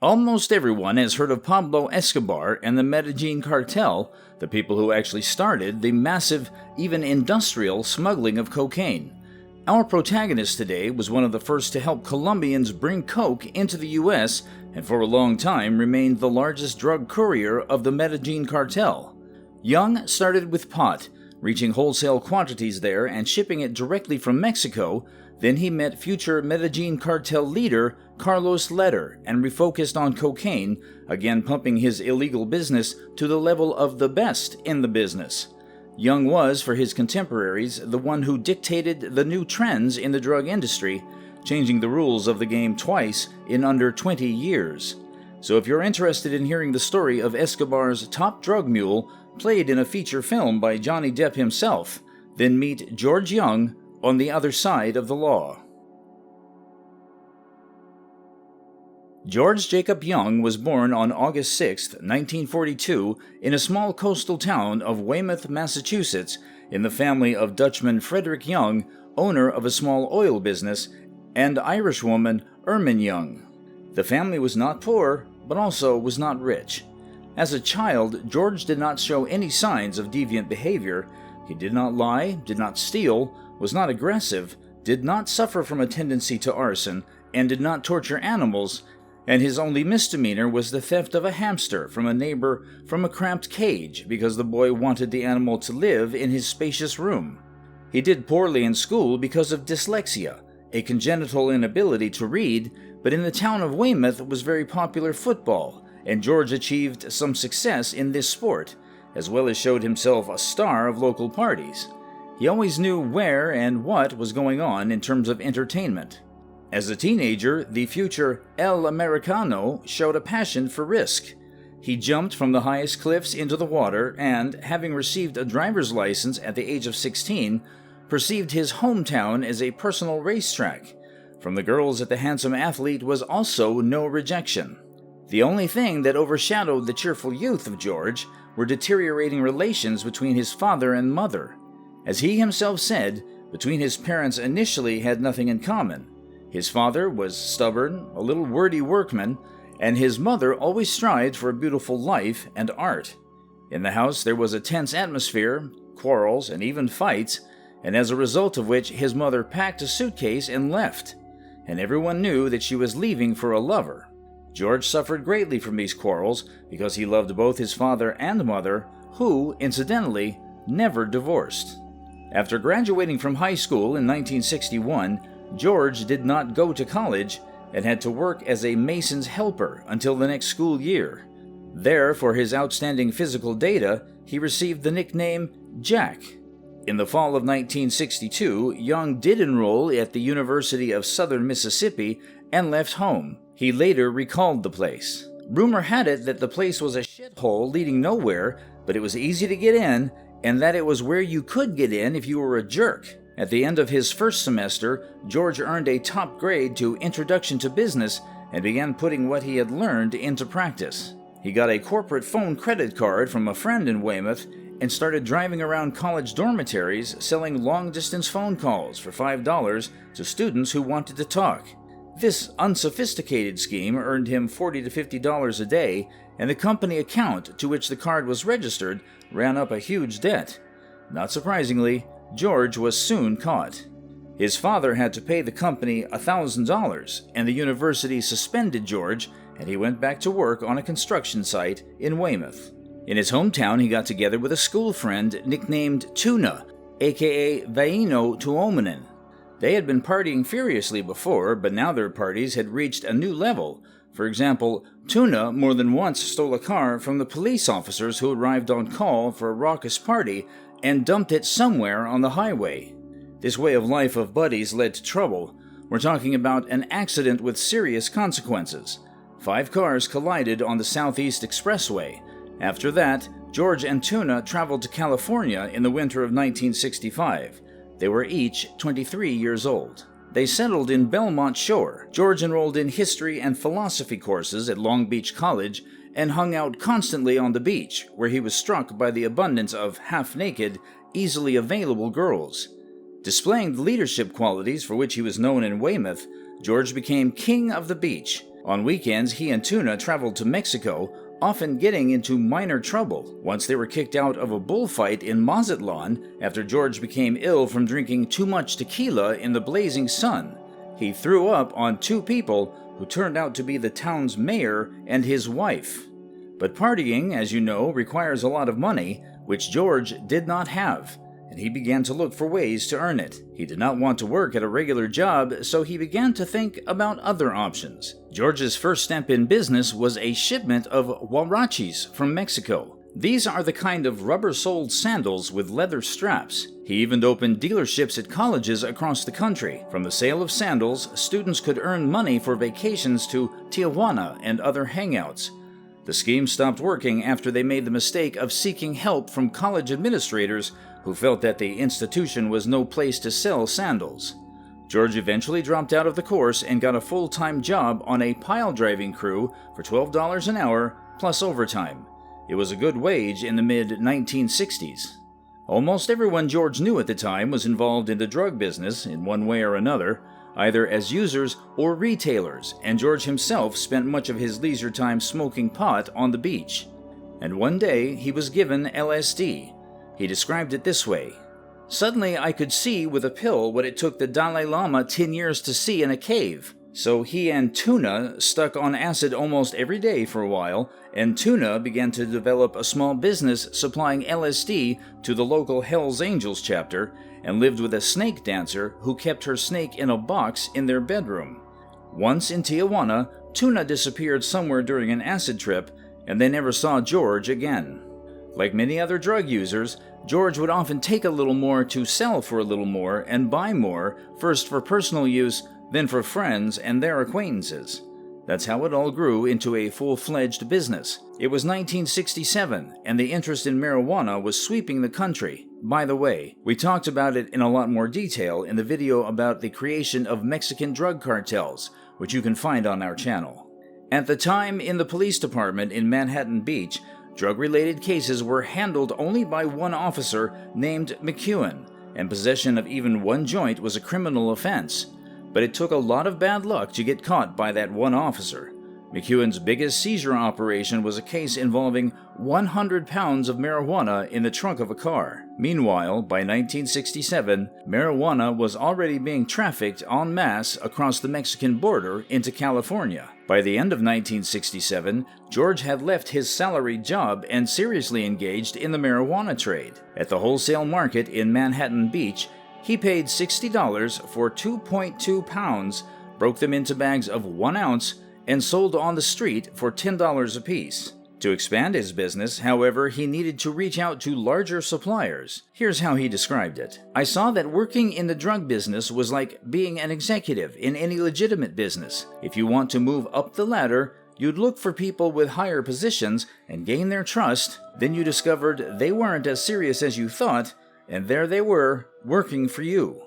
Almost everyone has heard of Pablo Escobar and the Medellin Cartel, the people who actually started the massive, even industrial, smuggling of cocaine. Our protagonist today was one of the first to help Colombians bring coke into the U.S. and for a long time remained the largest drug courier of the Medellin Cartel. Jung started with pot, reaching wholesale quantities there and shipping it directly from Mexico. Then he met future Medellin Cartel leader Carlos Lehder and refocused on cocaine, again pumping his illegal business to the level of the best in the business. Jung was, for his contemporaries, the one who dictated the new trends in the drug industry, changing the rules of the game twice in under 20 years. So if you're interested in hearing the story of Escobar's top drug mule, played in a feature film by Johnny Depp himself, then meet George Jung on the other side of the law. George Jacob Jung was born on August 6, 1942, in a small coastal town of Weymouth, Massachusetts, in the family of Dutchman Frederick Jung, owner of a small oil business, and Irishwoman Ermin Jung. The family was not poor, but also was not rich. As a child, George did not show any signs of deviant behavior. He did not lie, did not steal, was not aggressive, did not suffer from a tendency to arson, and did not torture animals, and his only misdemeanor was the theft of a hamster from a neighbor from a cramped cage because the boy wanted the animal to live in his spacious room. He did poorly in school because of dyslexia, a congenital inability to read, but in the town of Weymouth was very popular football, and George achieved some success in this sport, as well as showed himself a star of local parties. He always knew where and what was going on in terms of entertainment. As a teenager, the future El Americano showed a passion for risk. He jumped from the highest cliffs into the water and, having received a driver's license at the age of 16, perceived his hometown as a personal racetrack. From the girls that the handsome athlete was also no rejection. The only thing that overshadowed the cheerful youth of George were deteriorating relations between his father and mother. As he himself said, between his parents initially had nothing in common. His father was stubborn, a little wordy workman, and his mother always strived for a beautiful life and art. In the house there was a tense atmosphere, quarrels, and even fights, and as a result of which his mother packed a suitcase and left, and everyone knew that she was leaving for a lover. George suffered greatly from these quarrels because he loved both his father and mother, who, incidentally, never divorced. After graduating from high school in 1961, George did not go to college and had to work as a mason's helper until the next school year. There, for his outstanding physical data, he received the nickname Jack. In the fall of 1962, Jung did enroll at the University of Southern Mississippi and left home. He later recalled the place. Rumor had it that the place was a shithole leading nowhere, but it was easy to get in, and that it was where you could get in if you were a jerk. At the end of his first semester, George earned a top grade to Introduction to Business and began putting what he had learned into practice. He got a corporate phone credit card from a friend in Weymouth and started driving around college dormitories selling long-distance phone calls for $5 to students who wanted to talk. This unsophisticated scheme earned him $40 to $50 a day, and the company account to which the card was registered ran up a huge debt. Not surprisingly, George was soon caught. His father had to pay the company $1,000, and the university suspended George, and he went back to work on a construction site in Weymouth. In his hometown, he got together with a school friend nicknamed Tuna, aka Vaino Tuominen. They had been partying furiously before, but now their parties had reached a new level. For example, Tuna more than once stole a car from the police officers who arrived on call for a raucous party and dumped it somewhere on the highway. This way of life of buddies led to trouble. We're talking about an accident with serious consequences. 5 cars collided on the Southeast Expressway. After that, George and Tuna traveled to California in the winter of 1965. They were each 23 years old. They settled in Belmont Shore. George enrolled in history and philosophy courses at Long Beach College and hung out constantly on the beach, where he was struck by the abundance of half-naked, easily available girls. Displaying the leadership qualities for which he was known in Weymouth, George became king of the beach. On weekends, he and Tuna traveled to Mexico, often getting into minor trouble. Once they were kicked out of a bullfight in Mazatlan after George became ill from drinking too much tequila in the blazing sun. He threw up on 2 people who turned out to be the town's mayor and his wife. But partying, as you know, requires a lot of money, which George did not have, and he began to look for ways to earn it. He did not want to work at a regular job, so he began to think about other options. George's first step in business was a shipment of huaraches from Mexico. These are the kind of rubber-soled sandals with leather straps. He even opened dealerships at colleges across the country. From the sale of sandals, students could earn money for vacations to Tijuana and other hangouts. The scheme stopped working after they made the mistake of seeking help from college administrators who felt that the institution was no place to sell sandals. George eventually dropped out of the course and got a full-time job on a pile-driving crew for $12 an hour plus overtime. It was a good wage in the mid-1960s. Almost everyone George knew at the time was involved in the drug business in one way or another, either as users or retailers, and George himself spent much of his leisure time smoking pot on the beach. And one day he was given LSD. He described it this way: "Suddenly I could see with a pill what it took the Dalai Lama 10 years to see in a cave." So he and Tuna stuck on acid almost every day for a while, and Tuna began to develop a small business supplying LSD to the local Hells Angels chapter, and lived with a snake dancer who kept her snake in a box in their bedroom. Once in Tijuana, Tuna disappeared somewhere during an acid trip, and they never saw George again. Like many other drug users, George would often take a little more to sell for a little more and buy more, first for personal use, then for friends and their acquaintances. That's how it all grew into a full-fledged business. It was 1967, and the interest in marijuana was sweeping the country. By the way, we talked about it in a lot more detail in the video about the creation of Mexican drug cartels, which you can find on our channel. At the time, in the police department in Manhattan Beach, drug-related cases were handled only by one officer named McEwen, and possession of even one joint was a criminal offense. But it took a lot of bad luck to get caught by that one officer. McEwen's biggest seizure operation was a case involving 100 pounds of marijuana in the trunk of a car. Meanwhile, by 1967, marijuana was already being trafficked en masse across the Mexican border into California. By the end of 1967, George had left his salaried job and seriously engaged in the marijuana trade. At the wholesale market in Manhattan Beach, he paid $60 for 2.2 pounds, broke them into bags of 1 ounce, and sold on the street for $10 apiece. To expand his business, however, he needed to reach out to larger suppliers. Here's how he described it: "I saw that working in the drug business was like being an executive in any legitimate business. If you want to move up the ladder, you'd look for people with higher positions and gain their trust. Then you discovered they weren't as serious as you thought, and there they were, working for you."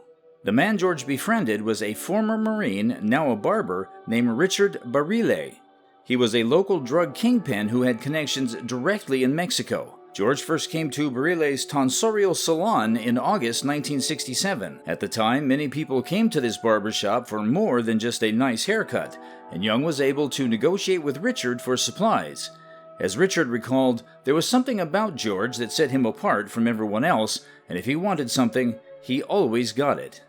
The man George befriended was a former Marine, now a barber, named Richard Barile. He was a local drug kingpin who had connections directly in Mexico. George first came to Barile's tonsorial salon in August 1967. At the time, many people came to this barbershop for more than just a nice haircut, and Jung was able to negotiate with Richard for supplies. As Richard recalled, there was something about George that set him apart from everyone else, and if he wanted something, he always got it.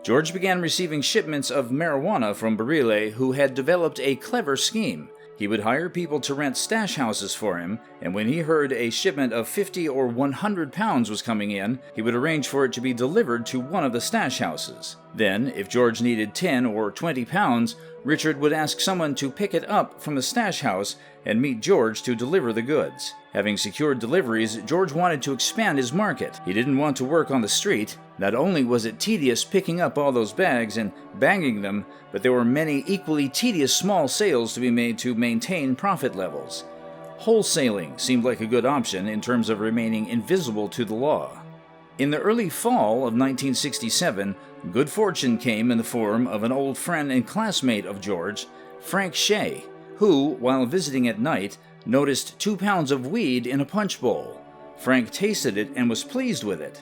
George began receiving shipments of marijuana from Barile, who had developed a clever scheme. He would hire people to rent stash houses for him, and when he heard a shipment of 50 or 100 pounds was coming in, he would arrange for it to be delivered to one of the stash houses. Then, if George needed 10 or 20 pounds, Richard would ask someone to pick it up from the stash house and meet George to deliver the goods. Having secured deliveries, George wanted to expand his market. He didn't want to work on the street. Not only was it tedious picking up all those bags and bagging them, but there were many equally tedious small sales to be made to maintain profit levels. Wholesaling seemed like a good option in terms of remaining invisible to the law. In the early fall of 1967, good fortune came in the form of an old friend and classmate of George, Frank Shea, who, while visiting at night, noticed 2 pounds of weed in a punch bowl. Frank tasted it and was pleased with it.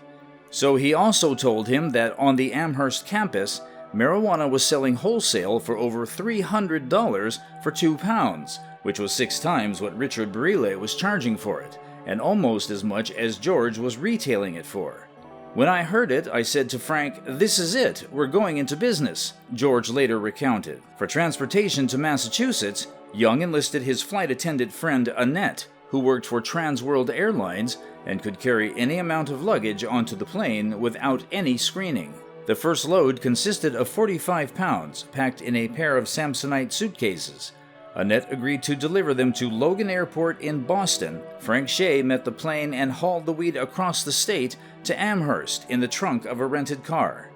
So he also told him that on the Amherst campus, marijuana was selling wholesale for over $300 for 2 pounds, which was 6 times what Richard Barile was charging for it, and almost as much as George was retailing it for. When I heard it, I said to Frank, "This is it, we're going into business," George later recounted. For transportation to Massachusetts, Jung enlisted his flight attendant friend Annette, who worked for Trans World Airlines and could carry any amount of luggage onto the plane without any screening. The first load consisted of 45 pounds, packed in a pair of Samsonite suitcases. Annette agreed to deliver them to Logan Airport in Boston. Frank Shea met the plane and hauled the weed across the state to Amherst in the trunk of a rented car.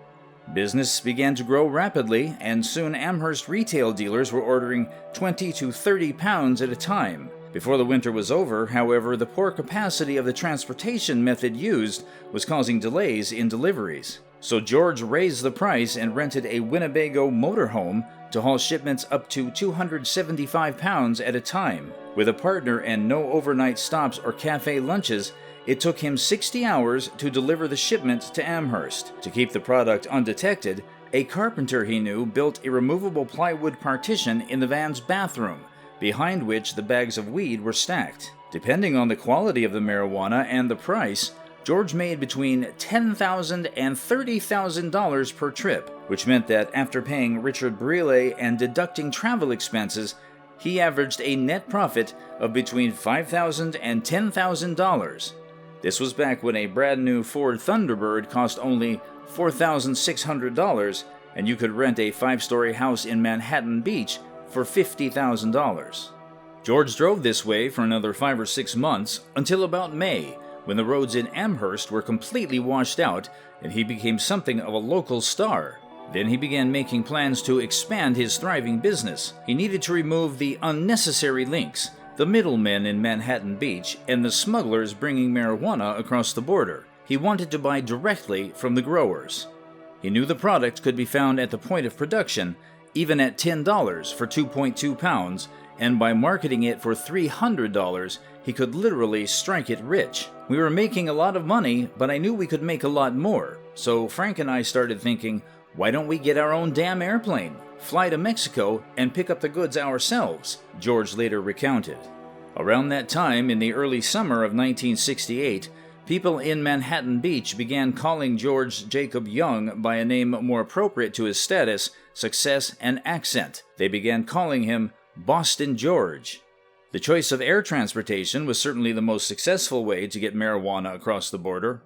Business began to grow rapidly, and soon Amherst retail dealers were ordering 20 to 30 pounds at a time. Before the winter was over, however, the poor capacity of the transportation method used was causing delays in deliveries. So George raised the price and rented a Winnebago motorhome to haul shipments up to 275 pounds at a time. With a partner and no overnight stops or cafe lunches, it took him 60 hours to deliver the shipment to Amherst. To keep the product undetected, a carpenter he knew built a removable plywood partition in the van's bathroom, behind which the bags of weed were stacked. Depending on the quality of the marijuana and the price, George made between $10,000 and $30,000 per trip, which meant that after paying Richard Barile and deducting travel expenses, he averaged a net profit of between $5,000 and $10,000. This was back when a brand new Ford Thunderbird cost only $4,600, and you could rent a 5-story house in Manhattan Beach for $50,000. George drove this way for another 5 or 6 months until about May, when the roads in Amherst were completely washed out and he became something of a local star. Then he began making plans to expand his thriving business. He needed to remove the unnecessary links, the middlemen in Manhattan Beach, and the smugglers bringing marijuana across the border. He wanted to buy directly from the growers. He knew the product could be found at the point of production, even at $10 for 2.2 pounds, and by marketing it for $300, he could literally strike it rich. We were making a lot of money, but I knew we could make a lot more. So Frank and I started thinking, why don't we get our own damn airplane, fly to Mexico, and pick up the goods ourselves, George later recounted. Around that time, in the early summer of 1968, people in Manhattan Beach began calling George Jacob Jung by a name more appropriate to his status, success, and accent. They began calling him Boston George. The choice of air transportation was certainly the most successful way to get marijuana across the border.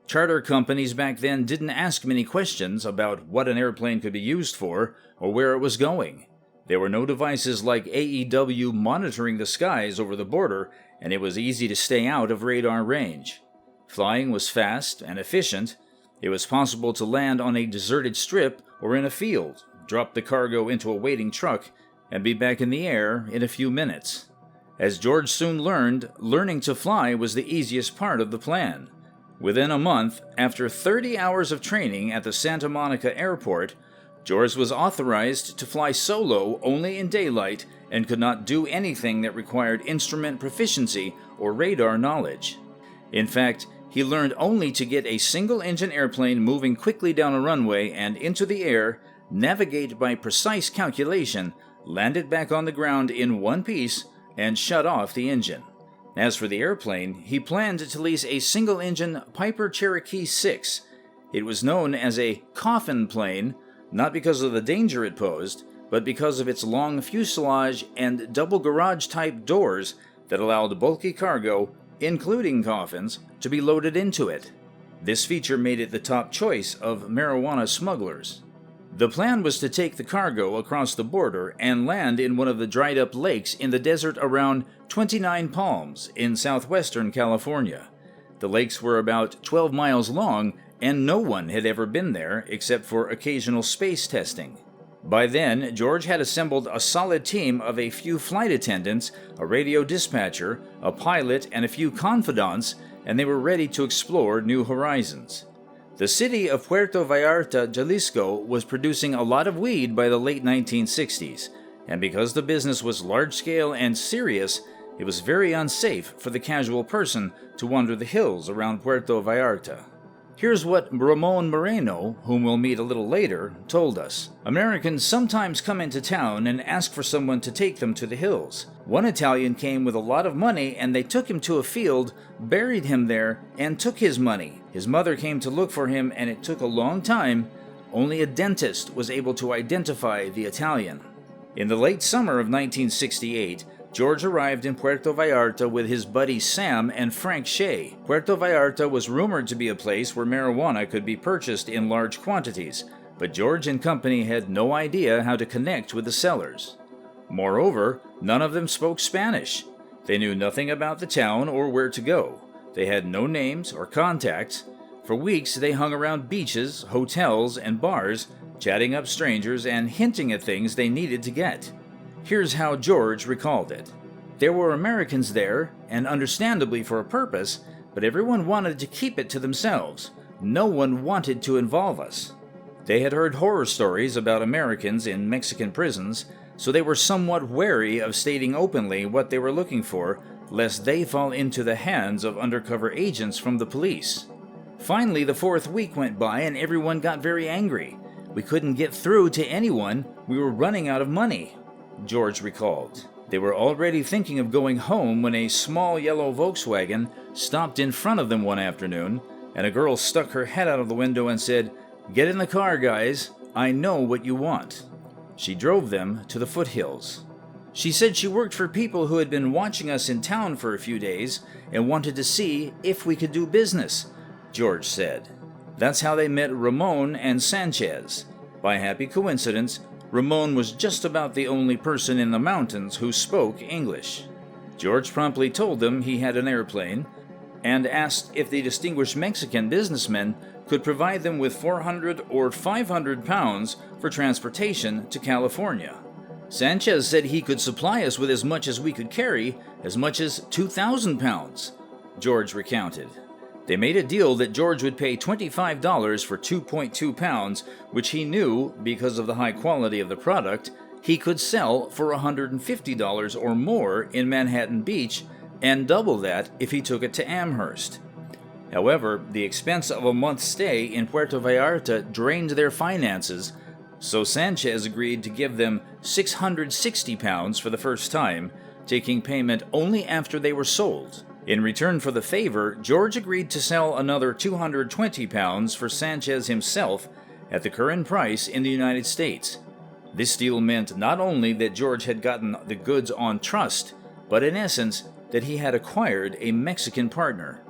Charter companies back then didn't ask many questions about what an airplane could be used for or where it was going. There were no devices like AEW monitoring the skies over the border, and it was easy to stay out of radar range. Flying was fast and efficient. It was possible to land on a deserted strip or in a field, drop the cargo into a waiting truck, and be back in the air in a few minutes. As George soon learned, learning to fly was the easiest part of the plan. Within a month, after 30 hours of training at the Santa Monica airport, George was authorized to fly solo only in daylight and could not do anything that required instrument proficiency or radar knowledge. In fact, he learned only to get a single-engine airplane moving quickly down a runway and into the air, navigate by precise calculation, land it back on the ground in one piece, and shut off the engine. As for the airplane, he planned to lease a single-engine Piper Cherokee 6. It was known as a coffin plane, not because of the danger it posed, but because of its long fuselage and double garage-type doors that allowed bulky cargo, including coffins, to be loaded into it. This feature made it the top choice of marijuana smugglers. The plan was to take the cargo across the border and land in one of the dried-up lakes in the desert around 29 Palms in southwestern California. The lakes were about 12 miles long, and no one had ever been there except for occasional space testing. By then, George had assembled a solid team of a few flight attendants, a radio dispatcher, a pilot, and a few confidants, and they were ready to explore new horizons. The city of Puerto Vallarta, Jalisco, was producing a lot of weed by the late 1960s, and because the business was large-scale and serious, it was very unsafe for the casual person to wander the hills around Puerto Vallarta. Here's what Ramon Moreno, whom we'll meet a little later, told us. Americans sometimes come into town and ask for someone to take them to the hills. One Italian came with a lot of money and they took him to a field, buried him there, and took his money. His mother came to look for him and it took a long time. Only a dentist was able to identify the Italian. In the late summer of 1968, George arrived in Puerto Vallarta with his buddies Sam and Frank Shea. Puerto Vallarta was rumored to be a place where marijuana could be purchased in large quantities, but George and company had no idea how to connect with the sellers. Moreover, none of them spoke Spanish. They knew nothing about the town or where to go. They had no names or contacts. For weeks they hung around beaches, hotels, and bars, chatting up strangers and hinting at things they needed to get. Here's how George recalled it. There were Americans there, and understandably for a purpose, but everyone wanted to keep it to themselves. No one wanted to involve us. They had heard horror stories about Americans in Mexican prisons, so they were somewhat wary of stating openly what they were looking for, lest they fall into the hands of undercover agents from the police. Finally, the fourth week went by and everyone got very angry. We couldn't get through to anyone. We were running out of money, George recalled. They were already thinking of going home when a small yellow Volkswagen stopped in front of them one afternoon, and a girl stuck her head out of the window and said, "Get in the car, guys. I know what you want." She drove them to the foothills. She said she worked for people who had been watching us in town for a few days and wanted to see if we could do business, George said. That's how they met Ramon and Sanchez. By happy coincidence, Ramon was just about the only person in the mountains who spoke English. George promptly told them he had an airplane and asked if the distinguished Mexican businessmen could provide them with 400 or 500 pounds for transportation to California. Sanchez said he could supply us with as much as we could carry, as much as 2,000 pounds, George recounted. They made a deal that George would pay $25 for 2.2 pounds, which he knew, because of the high quality of the product, he could sell for $150 or more in Manhattan Beach, and double that if he took it to Amherst. However, the expense of a month's stay in Puerto Vallarta drained their finances, so Sanchez agreed to give them 660 pounds for the first time, taking payment only after they were sold. In return for the favor, George agreed to sell another 220 pounds for Sanchez himself at the current price in the United States. This deal meant not only that George had gotten the goods on trust, but in essence that he had acquired a Mexican partner.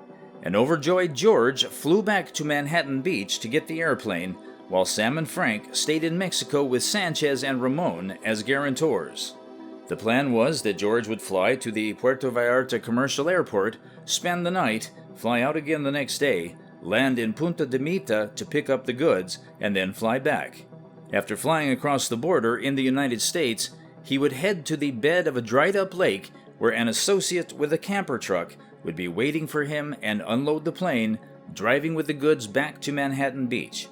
An overjoyed George flew back to Manhattan Beach to get the airplane, while Sam and Frank stayed in Mexico with Sanchez and Ramon as guarantors. The plan was that George would fly to the Puerto Vallarta Commercial Airport, spend the night, fly out again the next day, land in Punta de Mita to pick up the goods, and then fly back. After flying across the border in the United States, he would head to the bed of a dried-up lake where an associate with a camper truck would be waiting for him and unload the plane, driving with the goods back to Manhattan Beach.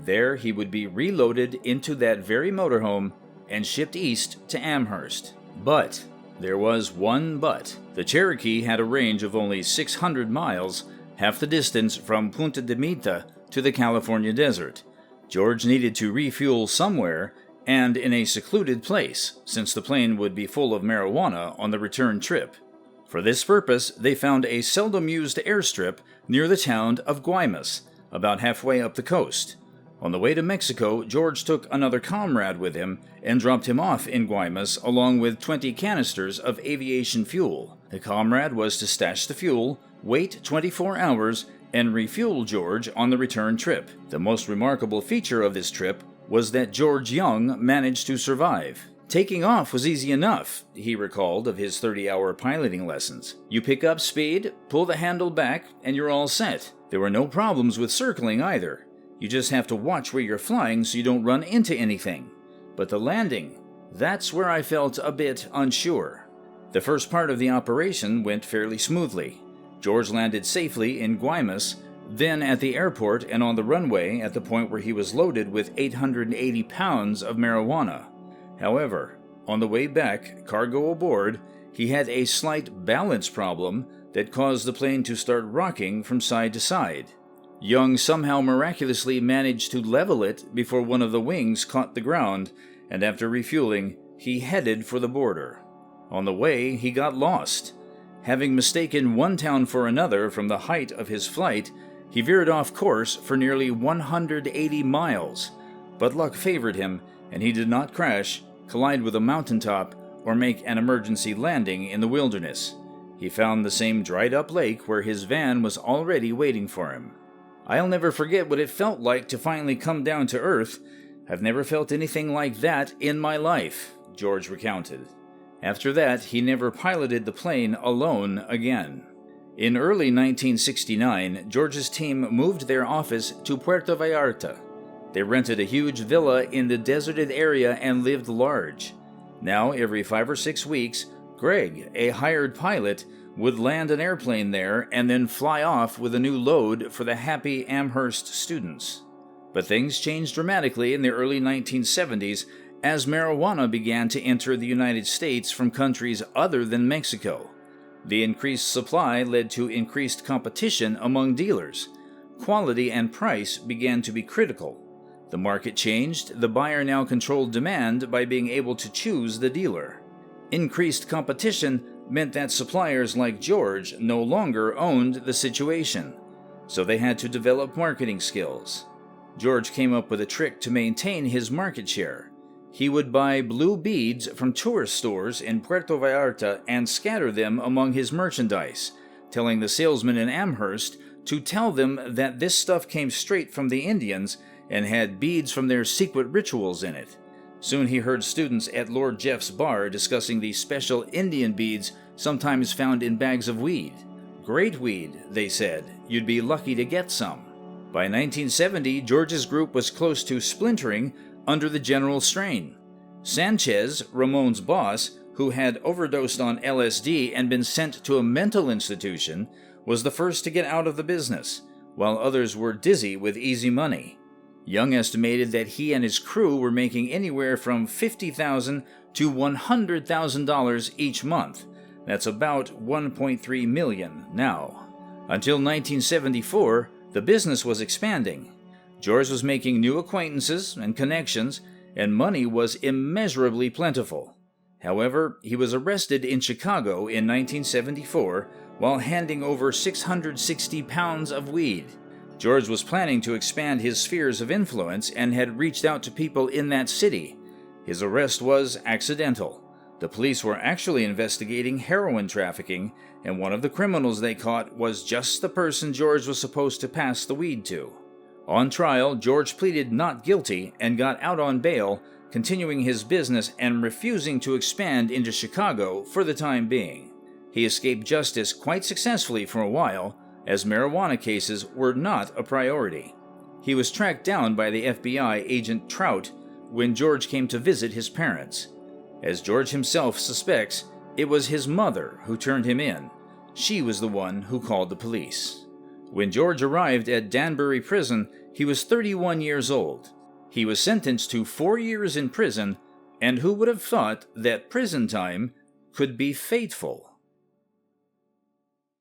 There he would be reloaded into that very motorhome and shipped east to Amherst. But there was one but. The Cherokee had a range of only 600 miles, half the distance from Punta de Mita to the California desert. George needed to refuel somewhere and in a secluded place, since the plane would be full of marijuana on the return trip. For this purpose, they found a seldom-used airstrip near the town of Guaymas, about halfway up the coast. On the way to Mexico, George took another comrade with him and dropped him off in Guaymas along with 20 canisters of aviation fuel. The comrade was to stash the fuel, wait 24 hours, and refuel George on the return trip. The most remarkable feature of this trip was that George Jung managed to survive. Taking off was easy enough, he recalled of his 30-hour piloting lessons. You pick up speed, pull the handle back, and you're all set. There were no problems with circling either. You just have to watch where you're flying so you don't run into anything. But the landing, that's where I felt a bit unsure. The first part of the operation went fairly smoothly. George landed safely in Guaymas, then at the airport and on the runway at the point where he was loaded with 880 pounds of marijuana. However, on the way back, cargo aboard, he had a slight balance problem that caused the plane to start rocking from side to side. Jung somehow miraculously managed to level it before one of the wings caught the ground, and after refueling, he headed for the border. On the way, he got lost. Having mistaken one town for another from the height of his flight, he veered off course for nearly 180 miles. But luck favored him, and he did not crash, collide with a mountaintop, or make an emergency landing in the wilderness. He found the same dried-up lake where his van was already waiting for him. "I'll never forget what it felt like to finally come down to earth. I've never felt anything like that in my life," George recounted. After that, he never piloted the plane alone again. In early 1969, George's team moved their office to Puerto Vallarta. They rented a huge villa in the deserted area and lived large. Now, every 5 or 6 weeks, Greg, a hired pilot, would land an airplane there and then fly off with a new load for the happy Amherst students. But things changed dramatically in the early 1970s as marijuana began to enter the United States from countries other than Mexico. The increased supply led to increased competition among dealers. Quality and price began to be critical. The market changed. The buyer now controlled demand by being able to choose the dealer. Increased competition meant that suppliers like George no longer owned the situation, so they had to develop marketing skills. George came up with a trick to maintain his market share. He would buy blue beads from tourist stores in Puerto Vallarta and scatter them among his merchandise, telling the salesman in Amherst to tell them that this stuff came straight from the Indians and had beads from their secret rituals in it. Soon he heard students at Lord Jeff's bar discussing the special Indian beads sometimes found in bags of weed. "Great weed," they said. "You'd be lucky to get some." By 1970, George's group was close to splintering under the general strain. Sanchez, Ramon's boss, who had overdosed on LSD and been sent to a mental institution, was the first to get out of the business, while others were dizzy with easy money. Jung estimated that he and his crew were making anywhere from $50,000 to $100,000 each month. That's about $1.3 million now. Until 1974, the business was expanding. George was making new acquaintances and connections, and money was immeasurably plentiful. However, he was arrested in Chicago in 1974 while handing over 660 pounds of weed. George was planning to expand his spheres of influence and had reached out to people in that city. His arrest was accidental. The police were actually investigating heroin trafficking, and one of the criminals they caught was just the person George was supposed to pass the weed to. On trial, George pleaded not guilty and got out on bail, continuing his business and refusing to expand into Chicago for the time being. He escaped justice quite successfully for a while, as marijuana cases were not a priority. He was tracked down by the FBI agent Trout when George came to visit his parents. As George himself suspects, it was his mother who turned him in. She was the one who called the police. When George arrived at Danbury Prison, he was 31 years old. He was sentenced to 4 years in prison, and who would have thought that prison time could be fateful?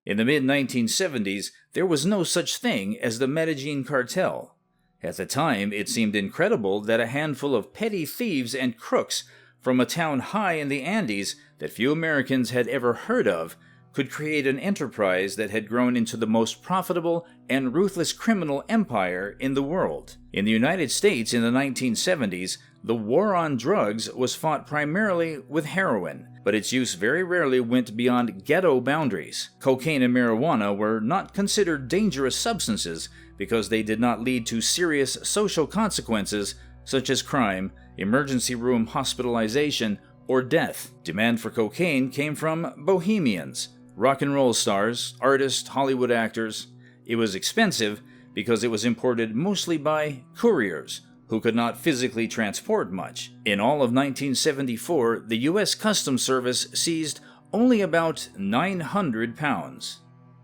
In the mid-1970s, there was no such thing as the Medellin Cartel. At the time, it seemed incredible that a handful of petty thieves and crooks from a town high in the Andes that few Americans had ever heard of could create an enterprise that had grown into the most profitable and ruthless criminal empire in the world. In the United States in the 1970s, the war on drugs was fought primarily with heroin, but its use very rarely went beyond ghetto boundaries. Cocaine and marijuana were not considered dangerous substances because they did not lead to serious social consequences such as crime, emergency room hospitalization, or death. Demand for cocaine came from bohemians, rock and roll stars, artists, Hollywood actors. It was expensive because it was imported mostly by couriers, who could not physically transport much. In all of 1974, the U.S. Customs Service seized only about 900 pounds.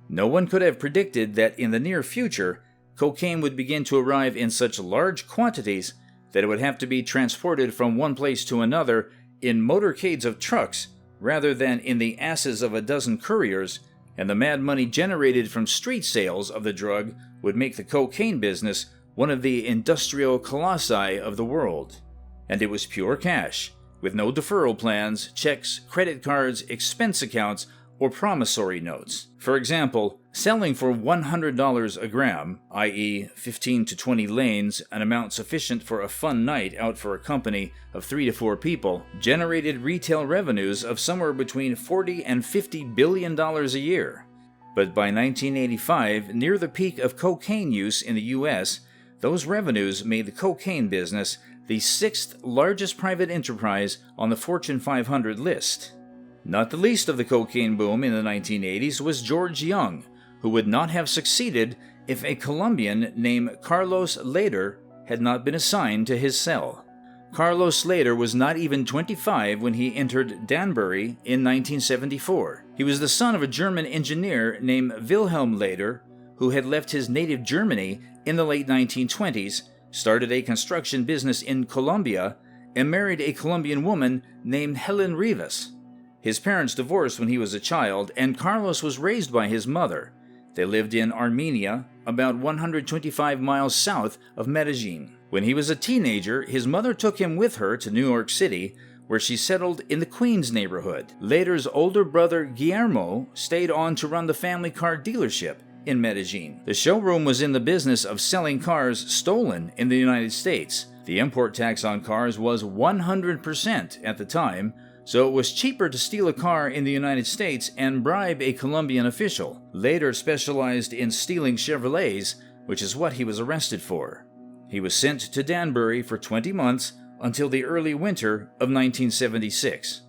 No one could have predicted that in the near future, cocaine would begin to arrive in such large quantities that it would have to be transported from one place to another in motorcades of trucks rather than in the asses of a dozen couriers and the mad money generated from street sales of the drug would make the cocaine business one of the industrial colossi of the world. And it was pure cash, with no deferral plans, checks, credit cards, expense accounts, or promissory notes. For example, selling for $100 a gram, i.e. 15 to 20 lanes, an amount sufficient for a fun night out for a company of 3 to 4 people, generated retail revenues of somewhere between $40 and $50 billion a year. But by 1985, near the peak of cocaine use in the U.S., those revenues made the cocaine business the 6th largest private enterprise on the Fortune 500 list. Not the least of the cocaine boom in the 1980s was George Jung, who would not have succeeded if a Colombian named Carlos Lehder had not been assigned to his cell. Carlos Lehder was not even 25 when he entered Danbury in 1974. He was the son of a German engineer named Wilhelm Lehder, who had left his native Germany in the late 1920s, started a construction business in Colombia, and married a Colombian woman named Helen Rivas. His parents divorced when he was a child, and Carlos was raised by his mother. They lived in Armenia, about 125 miles south of Medellin. When he was a teenager, his mother took him with her to New York City, where she settled in the Queens neighborhood. Lehder's older brother Guillermo stayed on to run the family car dealership in Medellin. The showroom was in the business of selling cars stolen in the United States. The import tax on cars was 100% at the time, so it was cheaper to steal a car in the United States and bribe a Colombian official. Lehder specialized in stealing Chevrolets, which is what he was arrested for. He was sent to Danbury for 20 months until the early winter of 1976.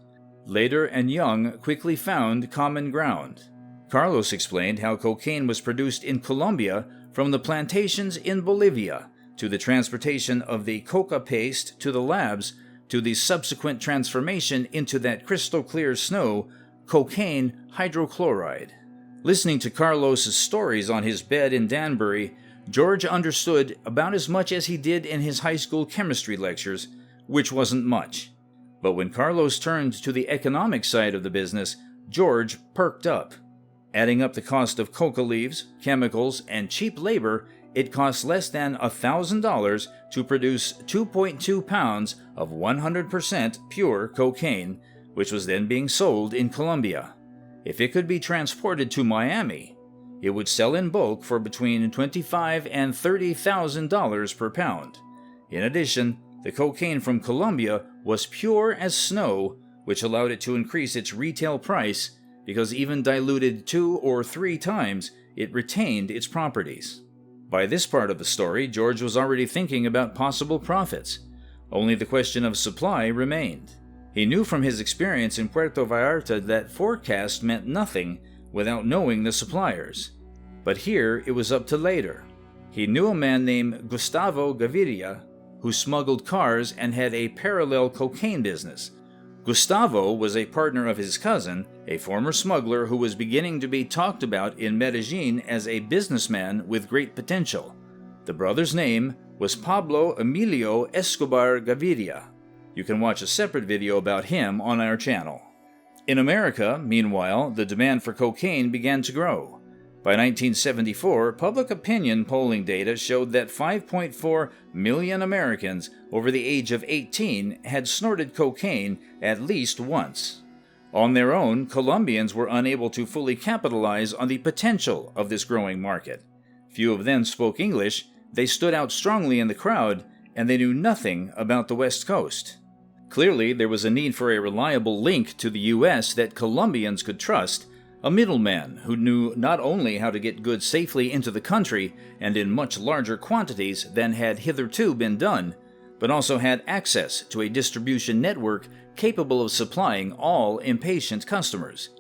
Lehder and Jung quickly found common ground. Carlos explained how cocaine was produced in Colombia from the plantations in Bolivia, to the transportation of the coca paste to the labs, to the subsequent transformation into that crystal-clear snow, cocaine hydrochloride. Listening to Carlos's stories on his bed in Danbury, George understood about as much as he did in his high school chemistry lectures, which wasn't much. But when Carlos turned to the economic side of the business, George perked up. Adding up the cost of coca leaves, chemicals, and cheap labor, it cost less than $1,000 to produce 2.2 pounds of 100% pure cocaine, which was then being sold in Colombia. If it could be transported to Miami, it would sell in bulk for between $25,000 and $30,000 per pound. In addition, the cocaine from Colombia was pure as snow, which allowed it to increase its retail price because even diluted 2 or 3 times, it retained its properties. By this part of the story, George was already thinking about possible profits. Only the question of supply remained. He knew from his experience in Puerto Vallarta that forecast meant nothing without knowing the suppliers. But here it was up to Lehder. He knew a man named Gustavo Gaviria who smuggled cars and had a parallel cocaine business. Gustavo was a partner of his cousin, a former smuggler who was beginning to be talked about in Medellin as a businessman with great potential. The brother's name was Pablo Emilio Escobar Gaviria. You can watch a separate video about him on our channel. In America, meanwhile, the demand for cocaine began to grow. By 1974, public opinion polling data showed that 5.4 million Americans over the age of 18 had snorted cocaine at least once. On their own, Colombians were unable to fully capitalize on the potential of this growing market. Few of them spoke English, they stood out strongly in the crowd, and they knew nothing about the West Coast. Clearly, there was a need for a reliable link to the U.S. that Colombians could trust, a middleman who knew not only how to get goods safely into the country and in much larger quantities than had hitherto been done, but also had access to a distribution network capable of supplying all impatient customers.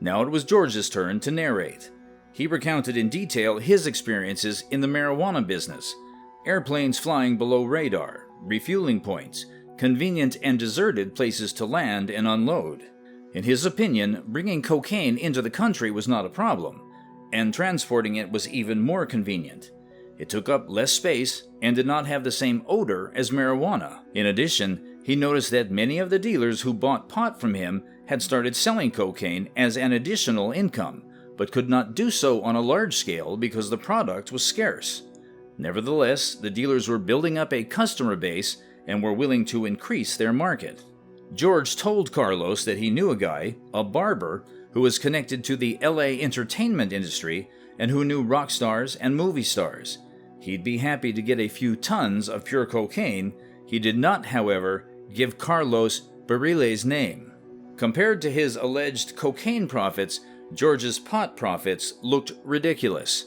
Now it was George's turn to narrate. He recounted in detail his experiences in the marijuana business, airplanes flying below radar, refueling points, convenient and deserted places to land and unload. In his opinion, bringing cocaine into the country was not a problem, and transporting it was even more convenient. It took up less space and did not have the same odor as marijuana. In addition, he noticed that many of the dealers who bought pot from him had started selling cocaine as an additional income, but could not do so on a large scale because the product was scarce. Nevertheless, the dealers were building up a customer base and were willing to increase their market. George told Carlos that he knew a guy, a barber, who was connected to the LA entertainment industry and who knew rock stars and movie stars. He'd be happy to get a few tons of pure cocaine. He did not, however, give Carlos Barrile's name. Compared to his alleged cocaine profits, George's pot profits looked ridiculous.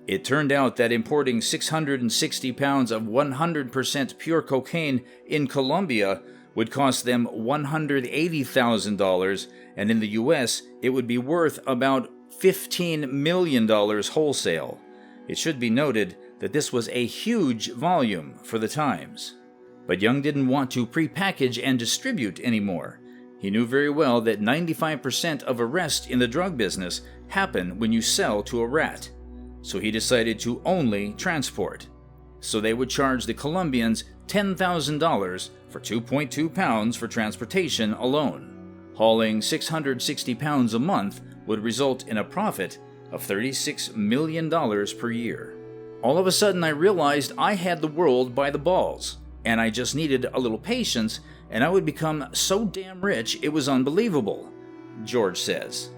It turned out that importing 660 pounds of 100% pure cocaine in Colombia would cost them $180,000, and in the US, it would be worth about $15 million wholesale. It should be noted that this was a huge volume for the times. But Jung didn't want to prepackage and distribute anymore. He knew very well that 95% of arrests in the drug business happen when you sell to a rat. So he decided to only transport. So they would charge the Colombians $10,000 for 2.2 pounds for transportation alone. Hauling 660 pounds a month would result in a profit of $36 million per year. All of a sudden I realized I had the world by the balls, and I just needed a little patience and I would become so damn rich it was unbelievable, George says.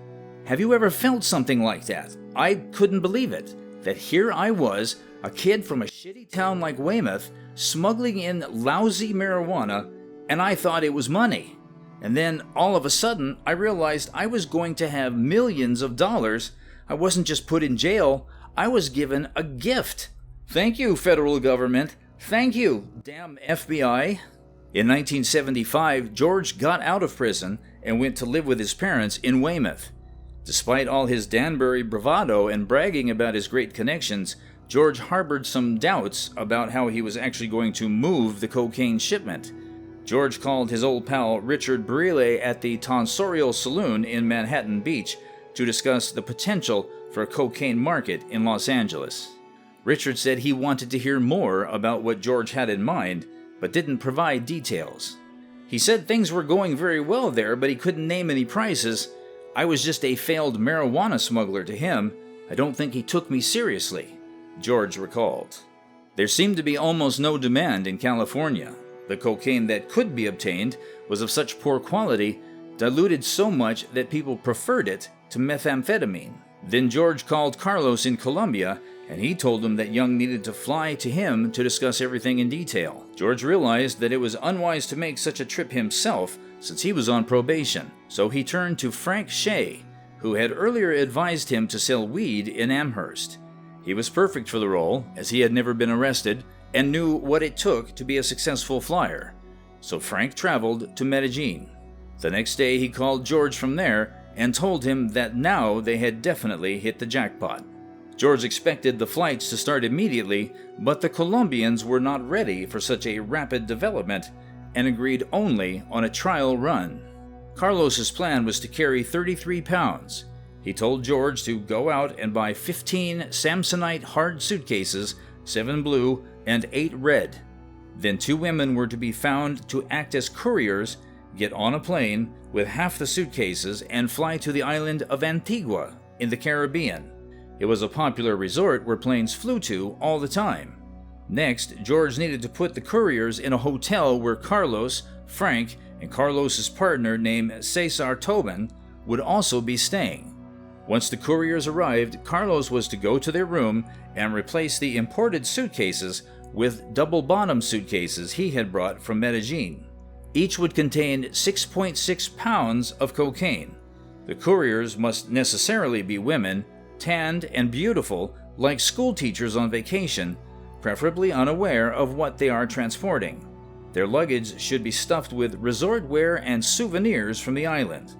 Have you ever felt something like that? I couldn't believe it, that here I was, a kid from a shitty town like Weymouth, smuggling in lousy marijuana, and I thought it was money. And then, all of a sudden, I realized I was going to have millions of dollars. I wasn't just put in jail, I was given a gift. Thank you, federal government. Thank you, damn FBI. In 1975, George got out of prison and went to live with his parents in Weymouth. Despite all his Danbury bravado and bragging about his great connections, George harbored some doubts about how he was actually going to move the cocaine shipment. George called his old pal Richard Barrile at the Tonsorial Saloon in Manhattan Beach to discuss the potential for a cocaine market in Los Angeles. Richard said he wanted to hear more about what George had in mind, but didn't provide details. He said things were going very well there, but he couldn't name any prices. I was just a failed marijuana smuggler to him. I don't think he took me seriously, George recalled. There seemed to be almost no demand in California. The cocaine that could be obtained was of such poor quality, diluted so much that people preferred it to methamphetamine. Then George called Carlos in Colombia, and he told him that Jung needed to fly to him to discuss everything in detail. George realized that it was unwise to make such a trip himself since he was on probation, so he turned to Frank Shea, who had earlier advised him to sell weed in Amherst. He was perfect for the role, as he had never been arrested and knew what it took to be a successful flyer. So Frank traveled to Medellin. The next day he called George from there and told him that now they had definitely hit the jackpot. George expected the flights to start immediately, but the Colombians were not ready for such a rapid development and agreed only on a trial run. Carlos's plan was to carry 33 pounds. He told George to go out and buy 15 Samsonite hard suitcases, 7 blue and 8 red. Then 2 women were to be found to act as couriers, get on a plane with half the suitcases, and fly to the island of Antigua in the Caribbean. It was a popular resort where planes flew to all the time. Next, George needed to put the couriers in a hotel where Carlos, Frank, and Carlos's partner named Cesar Tobin would also be staying. Once the couriers arrived, Carlos was to go to their room and replace the imported suitcases with double-bottom suitcases he had brought from Medellin. Each would contain 6.6 pounds of cocaine. The couriers must necessarily be women, tanned and beautiful, like school teachers on vacation, preferably unaware of what they are transporting. Their luggage should be stuffed with resort wear and souvenirs from the island.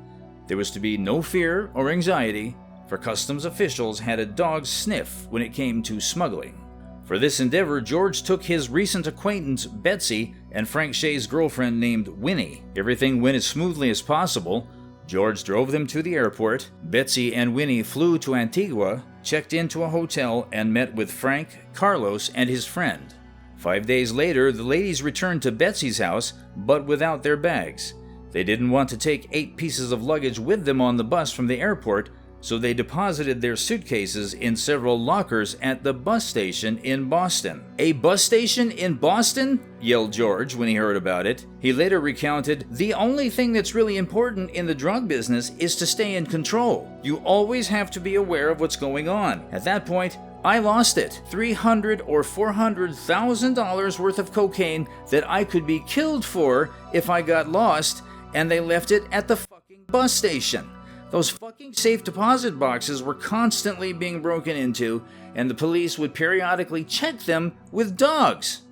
There was to be no fear or anxiety, for customs officials had a dog's sniff when it came to smuggling. For this endeavor, George took his recent acquaintance Betsy and Frank Shea's girlfriend named Winnie. Everything went as smoothly as possible. George drove them to the airport. Betsy and Winnie flew to Antigua, checked into a hotel, and met with Frank, Carlos, and his friend. 5 days later, the ladies returned to Betsy's house, but without their bags. They didn't want to take 8 pieces of luggage with them on the bus from the airport, so they deposited their suitcases in several lockers at the bus station in Boston. "A bus station in Boston?" yelled George when he heard about it. He later recounted, "The only thing that's really important in the drug business is to stay in control. You always have to be aware of what's going on. At that point, I lost it. $300,000 or $400,000 worth of cocaine that I could be killed for if I got lost, and they left it at the fucking bus station." Those fucking safe deposit boxes were constantly being broken into, and the police would periodically check them with dogs.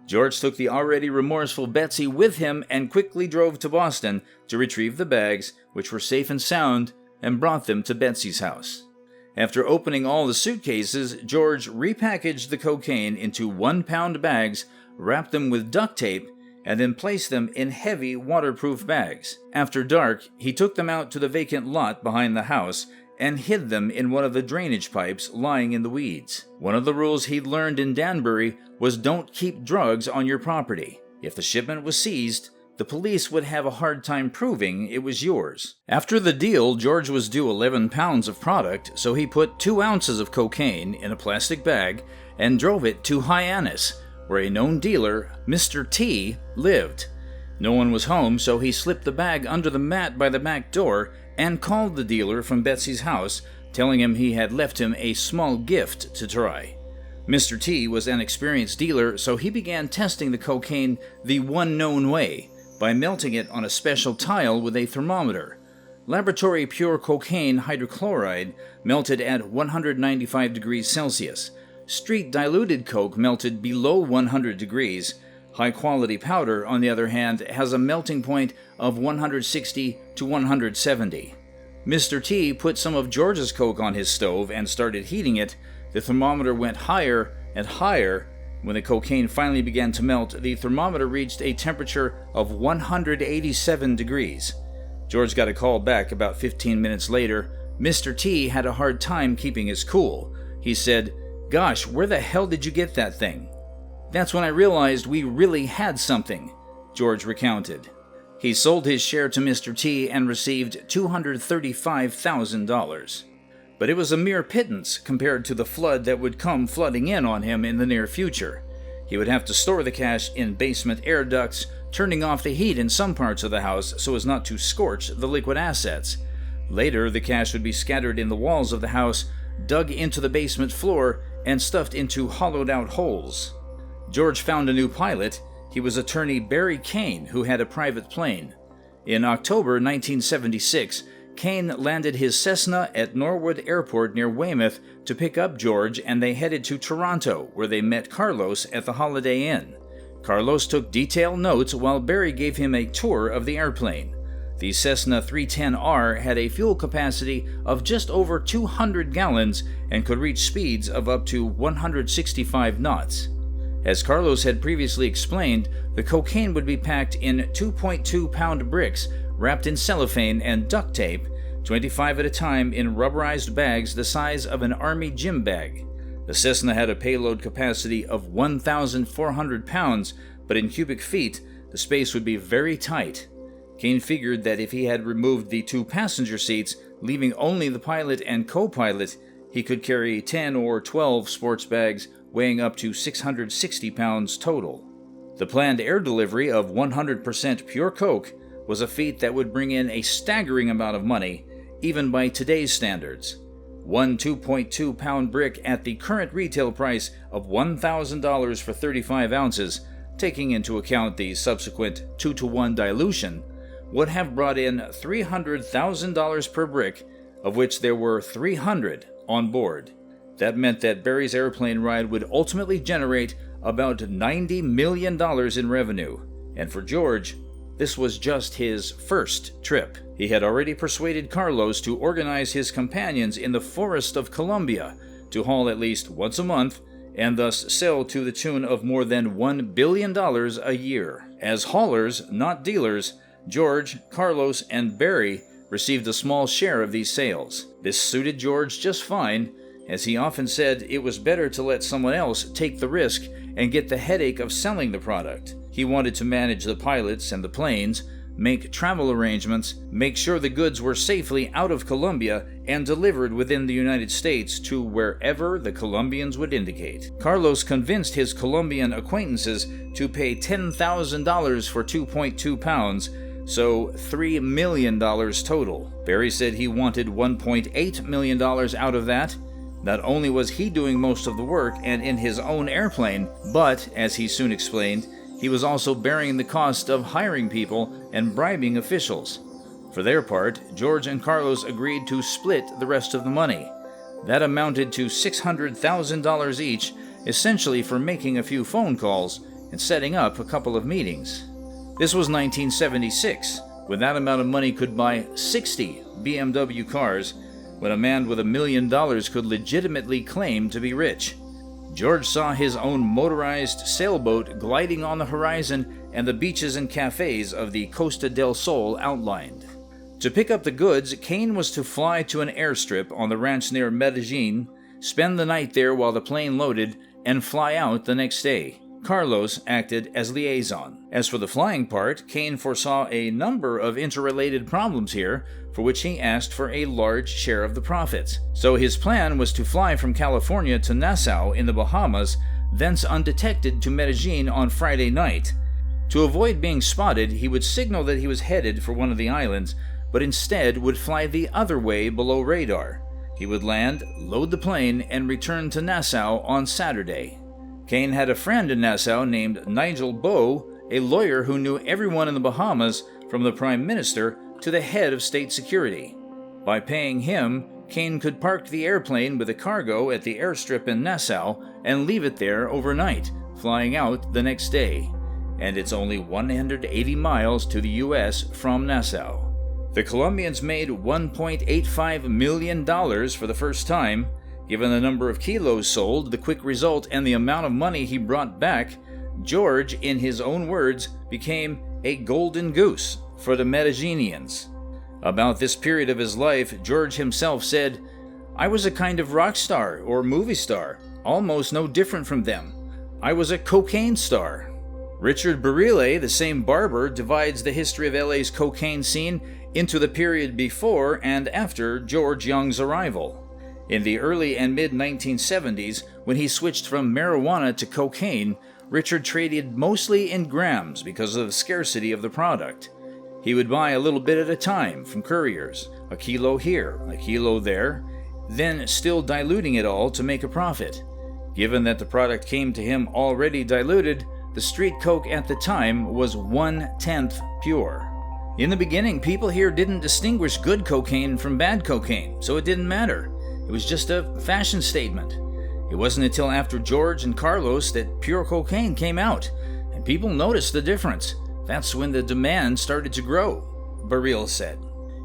George took the already remorseful Betsy with him and quickly drove to Boston to retrieve the bags, which were safe and sound, and brought them to Betsy's house. After opening all the suitcases, George repackaged the cocaine into 1-pound bags, wrapped them with duct tape, and then placed them in heavy waterproof bags. After dark, he took them out to the vacant lot behind the house and hid them in one of the drainage pipes lying in the weeds. One of the rules he'd learned in Danbury was don't keep drugs on your property. If the shipment was seized, the police would have a hard time proving it was yours. After the deal, George was due 11 pounds of product, so he put 2 ounces of cocaine in a plastic bag and drove it to Hyannis, where a known dealer, Mr. T, lived. No one was home, so he slipped the bag under the mat by the back door and called the dealer from Betsy's house, telling him he had left him a small gift to try. Mr. T was an experienced dealer, so he began testing the cocaine the one known way, by melting it on a special tile with a thermometer. Laboratory pure cocaine hydrochloride melted at 195 degrees Celsius. Street diluted coke melted below 100 degrees. High-quality powder, on the other hand, has a melting point of 160 to 170. Mr. T put some of George's coke on his stove and started heating it. The thermometer went higher and higher. When the cocaine finally began to melt, the thermometer reached a temperature of 187 degrees. George got a call back about 15 minutes later. Mr. T had a hard time keeping his cool. He said, "Gosh, where the hell did you get that thing?" "That's when I realized we really had something," George recounted. He sold his share to Mr. T and received $235,000. But it was a mere pittance compared to the flood that would come flooding in on him in the near future. He would have to store the cash in basement air ducts, turning off the heat in some parts of the house so as not to scorch the liquid assets. Later, the cash would be scattered in the walls of the house, dug into the basement floor, and stuffed into hollowed-out holes. George found a new pilot. He was attorney Barry Kane, who had a private plane. In October 1976, Kane landed his Cessna at Norwood Airport near Weymouth to pick up George, and they headed to Toronto, where they met Carlos at the Holiday Inn. Carlos took detailed notes while Barry gave him a tour of the airplane. The Cessna 310R had a fuel capacity of just over 200 gallons and could reach speeds of up to 165 knots. As Carlos had previously explained, the cocaine would be packed in 2.2-pound bricks wrapped in cellophane and duct tape, 25 at a time in rubberized bags the size of an army gym bag. The Cessna had a payload capacity of 1,400 pounds, but in cubic feet, the space would be very tight. Kane figured that if he had removed the 2 passenger seats, leaving only the pilot and co-pilot, he could carry 10 or 12 sports bags weighing up to 660 pounds total. The planned air delivery of 100% pure coke was a feat that would bring in a staggering amount of money, even by today's standards. One 2.2-pound brick at the current retail price of $1,000 for 35 ounces, taking into account the subsequent 2-to-1 dilution, would have brought in $300,000 per brick, of which there were 300 on board. That meant that Barry's airplane ride would ultimately generate about $90 million in revenue, and for George, this was just his first trip. He had already persuaded Carlos to organize his companions in the forest of Colombia to haul at least once a month and thus sell to the tune of more than $1 billion a year. As haulers, not dealers, George, Carlos, and Barry received a small share of these sales. This suited George just fine, as he often said it was better to let someone else take the risk and get the headache of selling the product. He wanted to manage the pilots and the planes, make travel arrangements, make sure the goods were safely out of Colombia and delivered within the United States to wherever the Colombians would indicate. Carlos convinced his Colombian acquaintances to pay $10,000 for 2.2 pounds, so $3 million total. Barry said he wanted $1.8 million out of that. Not only was he doing most of the work and in his own airplane, but, as he soon explained, he was also bearing the cost of hiring people and bribing officials. For their part, George and Carlos agreed to split the rest of the money. That amounted to $600,000 each, essentially for making a few phone calls and setting up a couple of meetings. This was 1976, when that amount of money could buy 60 BMW cars, when a man with $1 million could legitimately claim to be rich. George saw his own motorized sailboat gliding on the horizon and the beaches and cafes of the Costa del Sol outlined. To pick up the goods, Kane was to fly to an airstrip on the ranch near Medellin, spend the night there while the plane loaded, and fly out the next day. Carlos acted as liaison. As for the flying part, Kane foresaw a number of interrelated problems here, for which he asked for a large share of the profits. So his plan was to fly from California to Nassau in the Bahamas, thence undetected to Medellin on Friday night. To avoid being spotted, he would signal that he was headed for one of the islands, but instead would fly the other way below radar. He would land, load the plane, and return to Nassau on Saturday. Kane had a friend in Nassau named Nigel Bowe, a lawyer who knew everyone in the Bahamas, from the Prime Minister to the head of state security. By paying him, Kane could park the airplane with the cargo at the airstrip in Nassau and leave it there overnight, flying out the next day. And it's only 180 miles to the U.S. from Nassau. The Colombians made $1.85 million for the first time. Given the number of kilos sold, the quick result, and the amount of money he brought back, George, in his own words, became a golden goose for the Medellinians. About this period of his life, George himself said, "I was a kind of rock star or movie star, almost no different from them. I was a cocaine star." Richard Barile, the same barber, divides the history of LA's cocaine scene into the period before and after George Jung's arrival. In the early and mid-1970s, when he switched from marijuana to cocaine, Richard traded mostly in grams because of the scarcity of the product. He would buy a little bit at a time from couriers, a kilo here, a kilo there, then still diluting it all to make a profit. Given that the product came to him already diluted, the street coke at the time was 1/10 pure. In the beginning, people here didn't distinguish good cocaine from bad cocaine, so it didn't matter. It was just a fashion statement. It wasn't until after George and Carlos that pure cocaine came out, and people noticed the difference. That's when the demand started to grow, Barile said.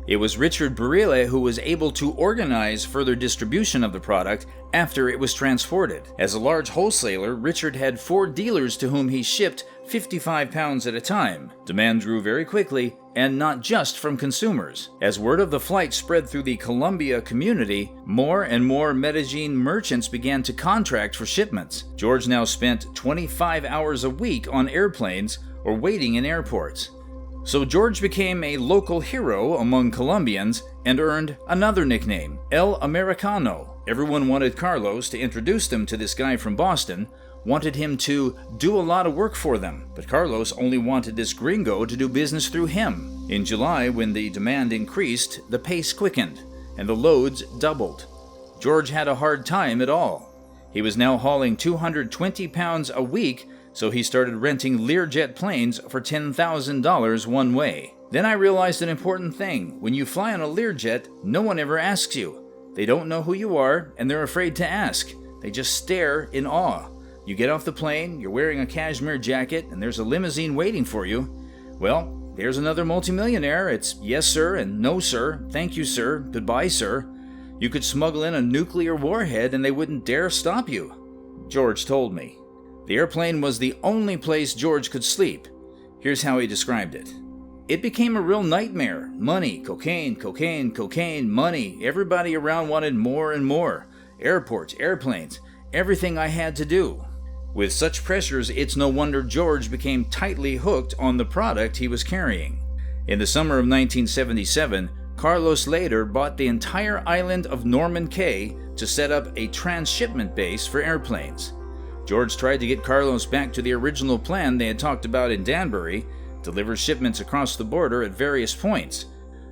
It was Richard Barile who was able to organize further distribution of the product after it was transported. As a large wholesaler, Richard had 4 dealers to whom he shipped 55 pounds at a time. Demand grew very quickly, and not just from consumers. As word of the flight spread through the Colombia community, more and more Medellin merchants began to contract for shipments. George now spent 25 hours a week on airplanes or waiting in airports. So George became a local hero among Colombians and earned another nickname, El Americano. Everyone wanted Carlos to introduce them to this guy from Boston, wanted him to do a lot of work for them, but Carlos only wanted this gringo to do business through him. In July, when the demand increased, the pace quickened, and the loads doubled. George had a hard time at all. He was now hauling 220 pounds a week, so he started renting Learjet planes for $10,000 one way. Then I realized an important thing. When you fly on a Learjet, no one ever asks you. They don't know who you are, and they're afraid to ask. They just stare in awe. You get off the plane, you're wearing a cashmere jacket, and there's a limousine waiting for you. Well, there's another multimillionaire. It's yes, sir, and no, sir. Thank you, sir. Goodbye, sir. You could smuggle in a nuclear warhead, and they wouldn't dare stop you, George told me. The airplane was the only place George could sleep. Here's how he described it. It became a real nightmare. Money, cocaine, cocaine, cocaine, money. Everybody around wanted more and more. Airports, airplanes, everything I had to do. With such pressures, it's no wonder George became tightly hooked on the product he was carrying. In the summer of 1977, Carlos Lehder bought the entire island of Norman Cay to set up a transshipment base for airplanes. George tried to get Carlos back to the original plan they had talked about in Danbury, deliver shipments across the border at various points,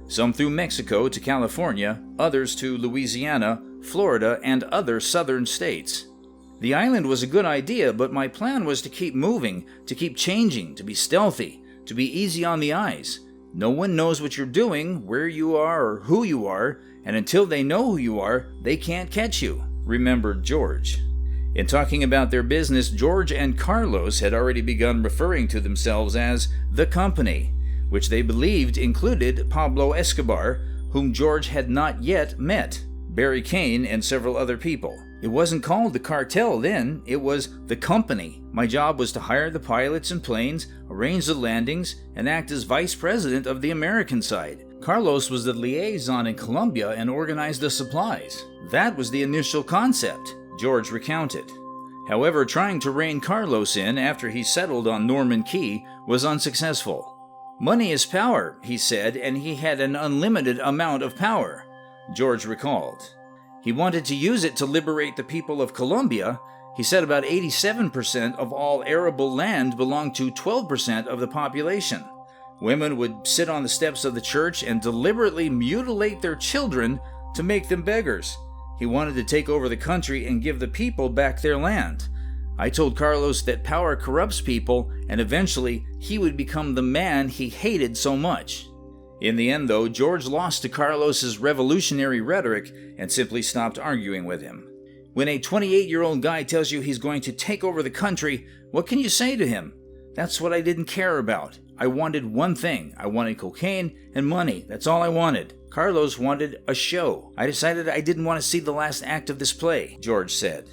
some through Mexico to California, others to Louisiana, Florida, and other southern states. The island was a good idea, but my plan was to keep moving, to keep changing, to be stealthy, to be easy on the eyes. No one knows what you're doing, where you are, or who you are, and until they know who you are, they can't catch you, remembered George. In talking about their business, George and Carlos had already begun referring to themselves as the company, which they believed included Pablo Escobar, whom George had not yet met, Barry Kane, and several other people. It wasn't called the cartel then, it was the company. My job was to hire the pilots and planes, arrange the landings, and act as vice president of the American side. Carlos was the liaison in Colombia and organized the supplies. That was the initial concept, George recounted. However, trying to rein Carlos in after he settled on Norman Cay was unsuccessful. Money is power, he said, and he had an unlimited amount of power, George recalled. He wanted to use it to liberate the people of Colombia. He said about 87% of all arable land belonged to 12% of the population. Women would sit on the steps of the church and deliberately mutilate their children to make them beggars. He wanted to take over the country and give the people back their land. I told Carlos that power corrupts people, and eventually he would become the man he hated so much. In the end, though, George lost to Carlos's revolutionary rhetoric and simply stopped arguing with him. When a 28-year-old guy tells you he's going to take over the country, what can you say to him? That's what I didn't care about. I wanted one thing. I wanted cocaine and money. That's all I wanted. Carlos wanted a show. I decided I didn't want to see the last act of this play, George said.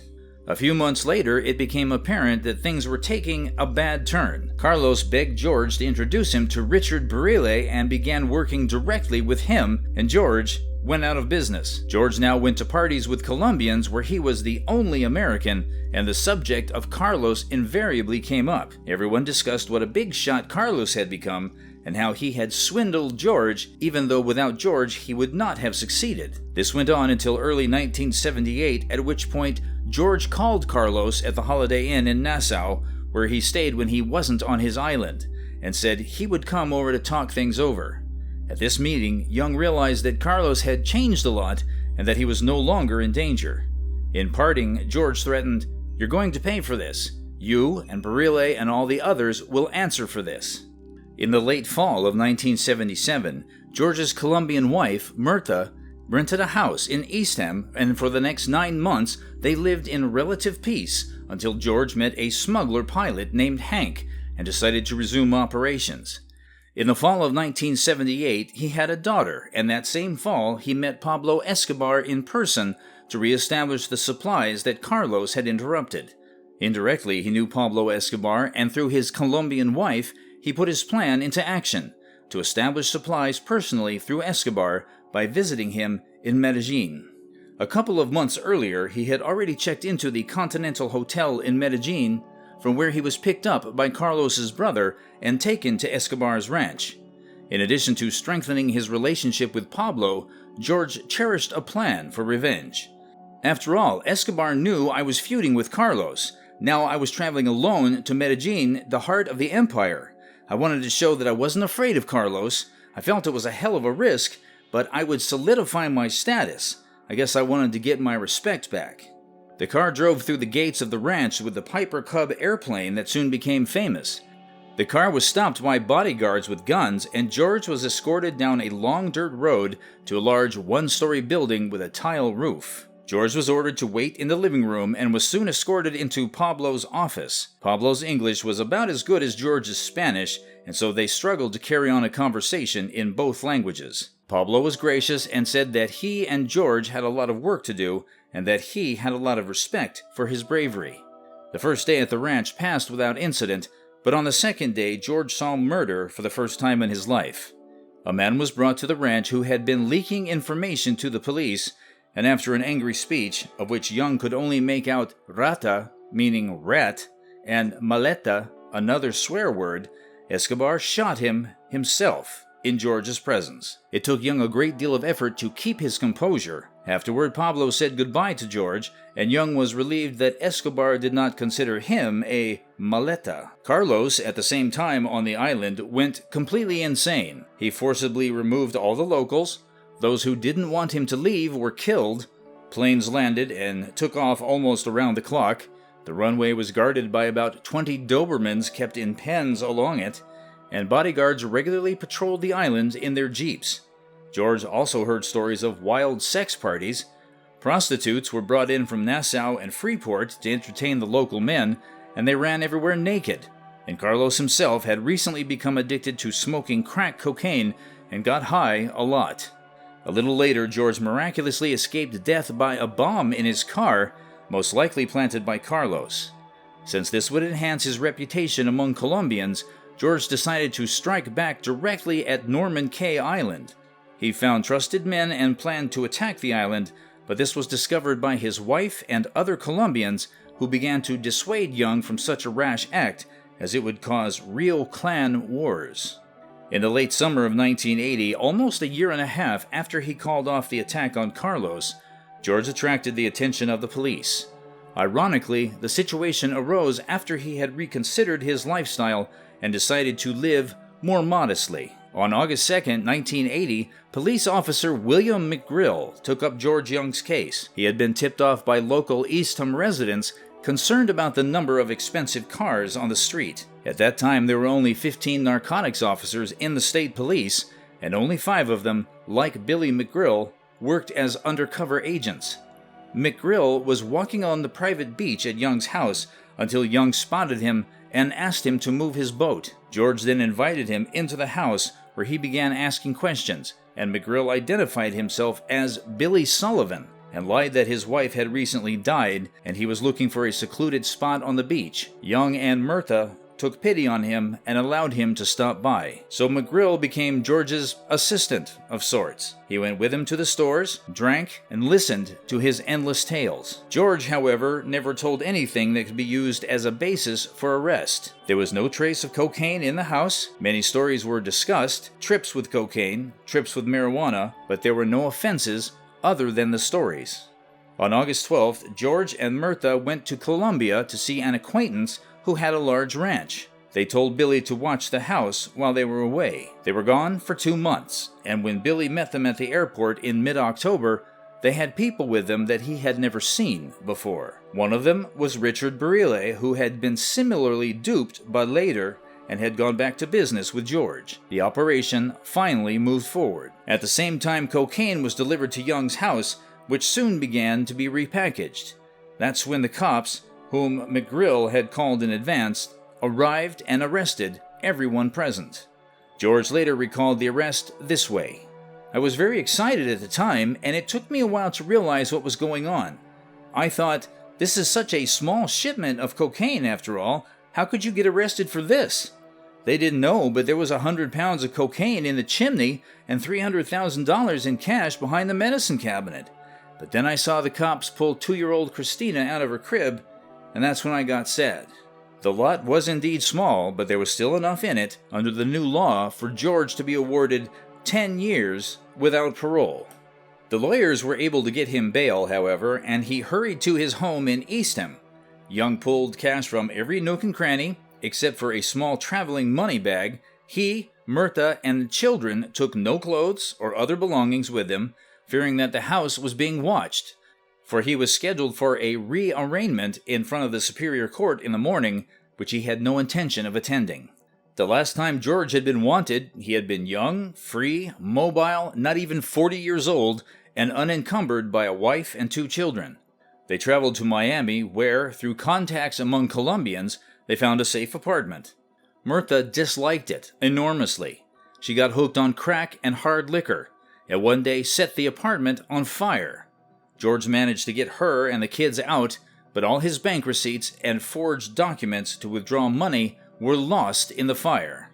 A few months later, it became apparent that things were taking a bad turn. Carlos begged George to introduce him to Richard Barile and began working directly with him, and George went out of business. George now went to parties with Colombians where he was the only American, and the subject of Carlos invariably came up. Everyone discussed what a big shot Carlos had become and how he had swindled George, even though without George he would not have succeeded. This went on until early 1978, at which point George called Carlos at the Holiday Inn in Nassau, where he stayed when he wasn't on his island, and said he would come over to talk things over. At this meeting, Jung realized that Carlos had changed a lot and that he was no longer in danger. In parting, George threatened, "You're going to pay for this. You and Barile and all the others will answer for this." In the late fall of 1977, George's Colombian wife, Myrta, rented a house in Eastham, and for the next 9 months they lived in relative peace until George met a smuggler pilot named Hank and decided to resume operations. In the fall of 1978, he had a daughter, and that same fall he met Pablo Escobar in person to reestablish the supplies that Carlos had interrupted. Indirectly, he knew Pablo Escobar, and through his Colombian wife, he put his plan into action to establish supplies personally through Escobar by visiting him in Medellin. A couple of months earlier, he had already checked into the Continental Hotel in Medellin, from where he was picked up by Carlos's brother and taken to Escobar's ranch. In addition to strengthening his relationship with Pablo, George cherished a plan for revenge. After all, Escobar knew I was feuding with Carlos. Now I was traveling alone to Medellin, the heart of the empire. I wanted to show that I wasn't afraid of Carlos. I felt it was a hell of a risk, but I would solidify my status. I guess I wanted to get my respect back. The car drove through the gates of the ranch with the Piper Cub airplane that soon became famous. The car was stopped by bodyguards with guns, and George was escorted down a long dirt road to a large one-story building with a tile roof. George was ordered to wait in the living room and was soon escorted into Pablo's office. Pablo's English was about as good as George's Spanish, and so they struggled to carry on a conversation in both languages. Pablo was gracious and said that he and George had a lot of work to do, and that he had a lot of respect for his bravery. The first day at the ranch passed without incident, but on the second day George saw murder for the first time in his life. A man was brought to the ranch who had been leaking information to the police, and after an angry speech, of which Jung could only make out rata, meaning rat, and maleta, another swear word, Escobar shot him himself. in George's presence. It took Jung a great deal of effort to keep his composure. Afterward, Pablo said goodbye to George, and Jung was relieved that Escobar did not consider him a maleta. Carlos, at the same time on the island, went completely insane. He forcibly removed all the locals. Those who didn't want him to leave were killed. Planes landed and took off almost around the clock. The runway was guarded by about 20 Dobermans kept in pens along it, and bodyguards regularly patrolled the island in their jeeps. George also heard stories of wild sex parties. Prostitutes were brought in from Nassau and Freeport to entertain the local men, and they ran everywhere naked. And Carlos himself had recently become addicted to smoking crack cocaine and got high a lot. A little later, George miraculously escaped death by a bomb in his car, most likely planted by Carlos. Since this would enhance his reputation among Colombians, George decided to strike back directly at Norman Cay Island. He found trusted men and planned to attack the island, but this was discovered by his wife and other Colombians, who began to dissuade Jung from such a rash act, as it would cause real clan wars. In the late summer of 1980, almost a year and a half after he called off the attack on Carlos, George attracted the attention of the police. Ironically, the situation arose after he had reconsidered his lifestyle and decided to live more modestly. On August 2, 1980, police officer William McGrill took up George Jung's case. He had been tipped off by local Eastham residents concerned about the number of expensive cars on the street. At that time, there were only 15 narcotics officers in the state police, and only 5 of them, like Billy McGrill, worked as undercover agents. McGrill was walking on the private beach at Jung's house until Jung spotted him and asked him to move his boat. George then invited him into the house, where he began asking questions, and McGrill identified himself as Billy Sullivan and lied that his wife had recently died and he was looking for a secluded spot on the beach. Jung and Myrtha took pity on him and allowed him to stop by. So McGrill became George's assistant of sorts. He went with him to the stores, drank, and listened to his endless tales. George, however, never told anything that could be used as a basis for arrest. There was no trace of cocaine in the house. Many stories were discussed, trips with cocaine, trips with marijuana, but there were no offenses other than the stories. On August 12th, George and Myrtha went to Colombia to see an acquaintance who had a large ranch. They told Billy to watch the house while they were away. They were gone for 2 months, and when Billy met them at the airport in mid-October, they had people with them that he had never seen before. One of them was Richard Barile, who had been similarly duped by Lehder and had gone back to business with George. The operation finally moved forward. At the same time, cocaine was delivered to Jung's house, which soon began to be repackaged. That's when the cops, whom McGrill had called in advance, arrived and arrested everyone present. George later recalled the arrest this way: "I was very excited at the time, and it took me a while to realize what was going on. I thought, this is such a small shipment of cocaine after all. How could you get arrested for this? They didn't know, but there was 100 pounds of cocaine in the chimney and $300,000 in cash behind the medicine cabinet. But then I saw the cops pull 2-year-old Christina out of her crib, and that's when I got sad." The lot was indeed small, but there was still enough in it, under the new law, for George to be awarded 10 years without parole. The lawyers were able to get him bail, however, and he hurried to his home in Eastham. Jung pulled cash from every nook and cranny, except for a small traveling money bag. He, Myrtha, and the children took no clothes or other belongings with them, fearing that the house was being watched, for he was scheduled for a rearraignment in front of the Superior Court in the morning, which he had no intention of attending. The last time George had been wanted, he had been young, free, mobile, not even 40 years old, and unencumbered by a wife and 2 children. They traveled to Miami, where, through contacts among Colombians, they found a safe apartment. Myrtha disliked it enormously. She got hooked on crack and hard liquor, and one day set the apartment on fire. George managed to get her and the kids out, but all his bank receipts and forged documents to withdraw money were lost in the fire.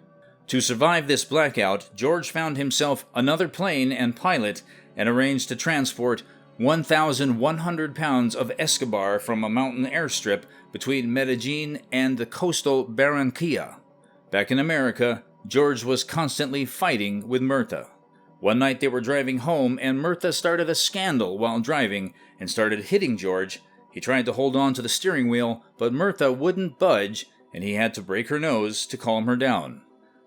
To survive this blackout, George found himself another plane and pilot and arranged to transport 1,100 pounds of Escobar from a mountain airstrip between Medellin and the coastal Barranquilla. Back in America, George was constantly fighting with Myrtha. One night they were driving home and Myrtha started a scandal while driving and started hitting George. He tried to hold on to the steering wheel, but Myrtha wouldn't budge and he had to break her nose to calm her down.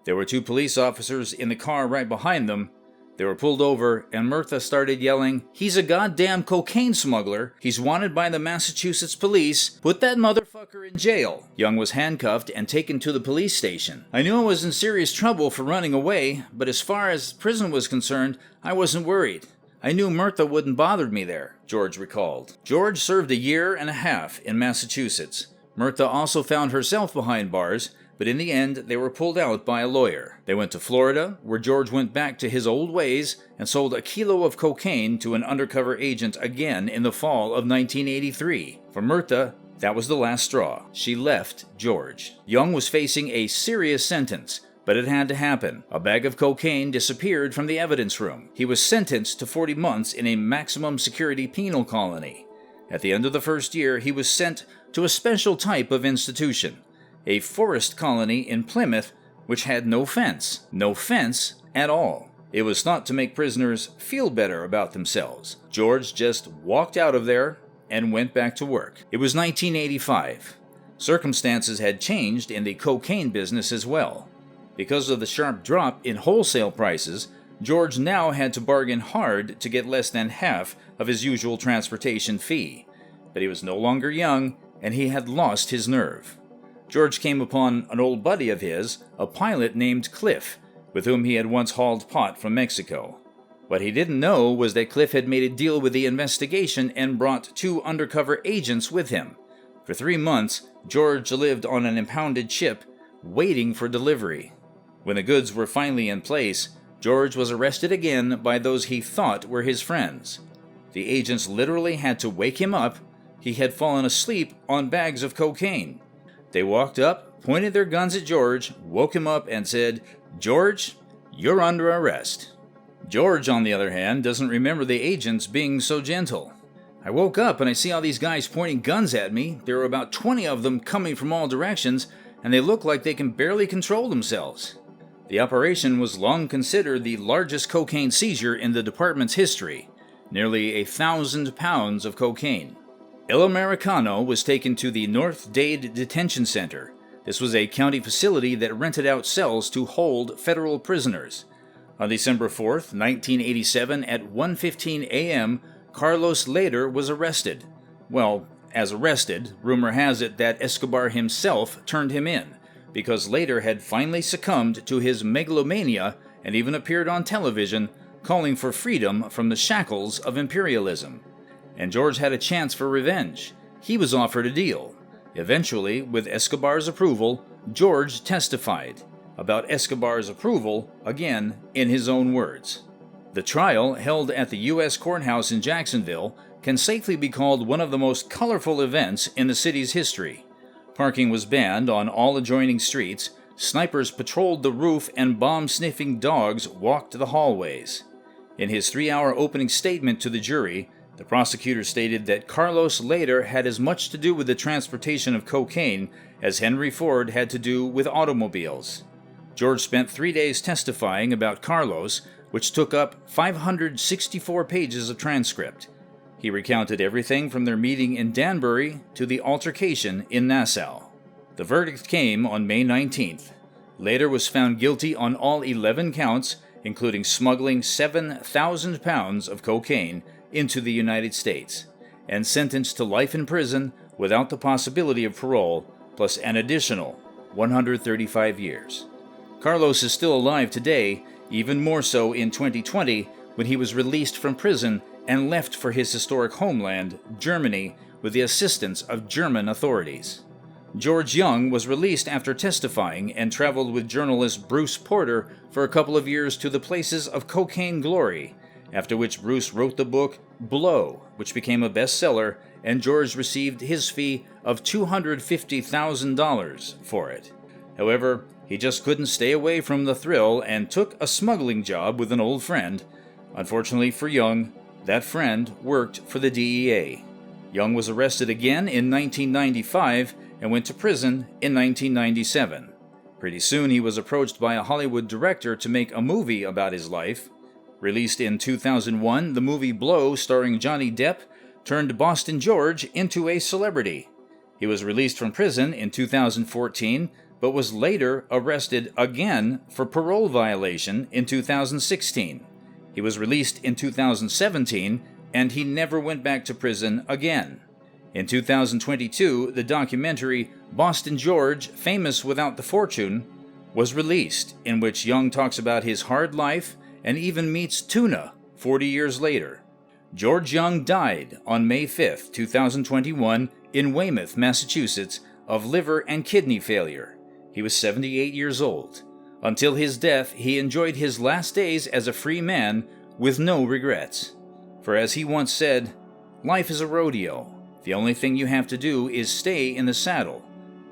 There were 2 police officers in the car right behind them. They were pulled over, and Myrtha started yelling, "He's a goddamn cocaine smuggler. He's wanted by the Massachusetts police. Put that motherfucker in jail." Jung was handcuffed and taken to the police station. "I knew I was in serious trouble for running away, but as far as prison was concerned, I wasn't worried. I knew Myrtha wouldn't bother me there," George recalled. George served a year and a half in Massachusetts. Myrtha also found herself behind bars, but in the end, they were pulled out by a lawyer. They went to Florida, where George went back to his old ways and sold a kilo of cocaine to an undercover agent again in the fall of 1983. For Myrtha, that was the last straw. She left George. Jung was facing a serious sentence, but it had to happen. A bag of cocaine disappeared from the evidence room. He was sentenced to 40 months in a maximum security penal colony. At the end of the first year, he was sent to a special type of institution, a forest colony in Plymouth, which had no fence. No fence at all. It was thought to make prisoners feel better about themselves. George just walked out of there and went back to work. It was 1985. Circumstances had changed in the cocaine business as well. Because of the sharp drop in wholesale prices, George now had to bargain hard to get less than half of his usual transportation fee. But he was no longer young, and he had lost his nerve. George came upon an old buddy of his, a pilot named Cliff, with whom he had once hauled pot from Mexico. What he didn't know was that Cliff had made a deal with the investigation and brought 2 undercover agents with him. For 3 months, George lived on an impounded ship, waiting for delivery. When the goods were finally in place, George was arrested again by those he thought were his friends. The agents literally had to wake him up. He had fallen asleep on bags of cocaine. They walked up, pointed their guns at George, woke him up, and said, "George, you're under arrest." George, on the other hand, doesn't remember the agents being so gentle. "I woke up and I see all these guys pointing guns at me. There were about 20 of them coming from all directions, and they look like they can barely control themselves." The operation was long considered the largest cocaine seizure in the department's history, nearly 1,000 pounds of cocaine. El Americano was taken to the North Dade Detention Center. This was a county facility that rented out cells to hold federal prisoners. On December 4th, 1987, at 1:15 a.m., Carlos Lehder was arrested. Well, as arrested, rumor has it that Escobar himself turned him in, because Lehder had finally succumbed to his megalomania and even appeared on television calling for freedom from the shackles of imperialism. And George had a chance for revenge. He was offered a deal. Eventually, with Escobar's approval, George testified. About Escobar's approval, again, in his own words. The trial, held at the U.S. Courthouse in Jacksonville, can safely be called one of the most colorful events in the city's history. Parking was banned on all adjoining streets, snipers patrolled the roof, and bomb-sniffing dogs walked the hallways. In his 3-hour opening statement to the jury, the prosecutor stated that Carlos Lehder had as much to do with the transportation of cocaine as Henry Ford had to do with automobiles. George spent 3 days testifying about Carlos, which took up 564 pages of transcript. He recounted everything from their meeting in Danbury to the altercation in Nassau. The verdict came on May 19th. Lehder was found guilty on all 11 counts, including smuggling 7,000 pounds of cocaine into the United States, and sentenced to life in prison without the possibility of parole, plus an additional 135 years. Carlos is still alive today, even more so in 2020, when he was released from prison and left for his historic homeland, Germany, with the assistance of German authorities. George Jung was released after testifying and traveled with journalist Bruce Porter for a couple of years to the places of cocaine glory, after which Bruce wrote the book Blow, which became a bestseller, and George received his fee of $250,000 for it. However, he just couldn't stay away from the thrill and took a smuggling job with an old friend. Unfortunately for Jung, that friend worked for the DEA. Jung was arrested again in 1995 and went to prison in 1997. Pretty soon he was approached by a Hollywood director to make a movie about his life. Released in 2001, the movie Blow, starring Johnny Depp, turned Boston George into a celebrity. He was released from prison in 2014, but was later arrested again for parole violation in 2016. He was released in 2017, and he never went back to prison again. In 2022, the documentary Boston George, Famous Without the Fortune, was released, in which Jung talks about his hard life and even meets tuna 40 years later. George Jung died on May 5, 2021, in Weymouth, Massachusetts, of liver and kidney failure. He was 78 years old. Until his death, he enjoyed his last days as a free man with no regrets. For as he once said, "Life is a rodeo. The only thing you have to do is stay in the saddle."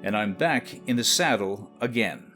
And I'm back in the saddle again.